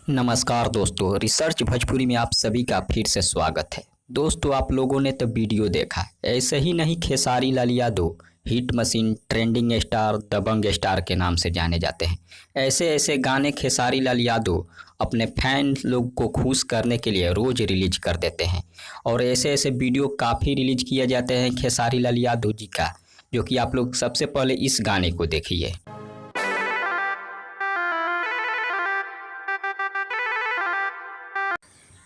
नमस्कार दोस्तों, रिसर्च भोजपुरी में आप सभी का फिर से स्वागत है। दोस्तों, आप लोगों ने तो वीडियो देखा, ऐसे ही नहीं Khesari Lal Yadav hit machine, trending star, दबंग स्टार के नाम से जाने जाते हैं। ऐसे ऐसे गाने खेसारी लाल यादव अपने फैन लोग को खुश करने के लिए रोज रिलीज कर देते हैं और ऐसे ऐसे वीडियो काफ़ी रिलीज किए जाते हैं खेसारी लाल यादव जी का, जो कि आप लोग सबसे पहले इस गाने को देखिए।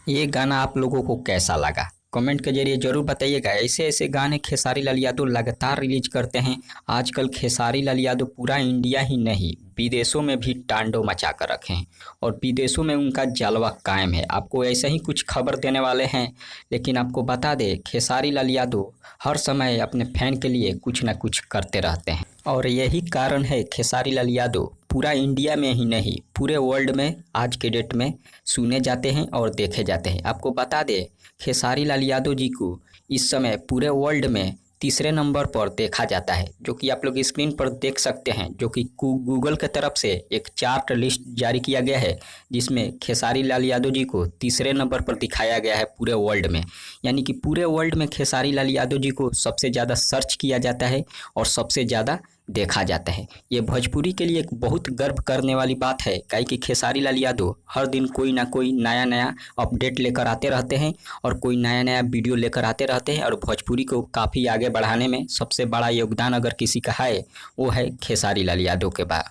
ये गाना आप लोगों को कैसा लगा कमेंट के जरिए जरूर बताइएगा। ऐसे ऐसे गाने खेसारी लाल यादव लगातार रिलीज करते हैं। आजकल खेसारी लाल यादव पूरा इंडिया ही नहीं विदेशों में भी तांडव मचा कर रखे हैं और विदेशों में उनका जलवा कायम है। आपको ऐसे ही कुछ खबर देने वाले हैं, लेकिन आपको बता दें खेसारी लाल यादव हर समय अपने फैन के लिए कुछ न कुछ करते रहते हैं और यही कारण है खेसारी लाल यादव पूरा इंडिया में ही नहीं पूरे वर्ल्ड में आज के डेट में सुने जाते हैं और देखे जाते हैं। आपको बता दें खेसारी लाल यादव जी को इस समय पूरे वर्ल्ड में तीसरे नंबर पर देखा जाता है, जो कि आप लोग स्क्रीन पर देख सकते हैं, जो कि गूगल की तरफ से एक चार्ट लिस्ट जारी किया गया है जिसमें खेसारी लाल यादव जी को तीसरे नंबर पर दिखाया गया है पूरे वर्ल्ड में। यानी कि पूरे वर्ल्ड में खेसारी लाल यादव जी को सबसे ज़्यादा सर्च किया जाता है और सबसे ज़्यादा देखा जाता है। ये भोजपुरी के लिए एक बहुत गर्व करने वाली बात है, काहे कि खेसारी लाल यादव हर दिन कोई ना कोई नया नया अपडेट लेकर आते रहते हैं और कोई नया नया वीडियो लेकर आते रहते हैं और भोजपुरी को काफ़ी आगे बढ़ाने में सबसे बड़ा योगदान अगर किसी का है वो है खेसारी लाल यादव के बाद।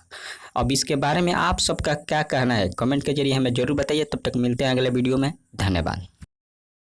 अब इसके बारे में आप सबका क्या कहना है कमेंट के जरिए हमें ज़रूर बताइए। तब तक मिलते हैं अगले वीडियो में। धन्यवाद।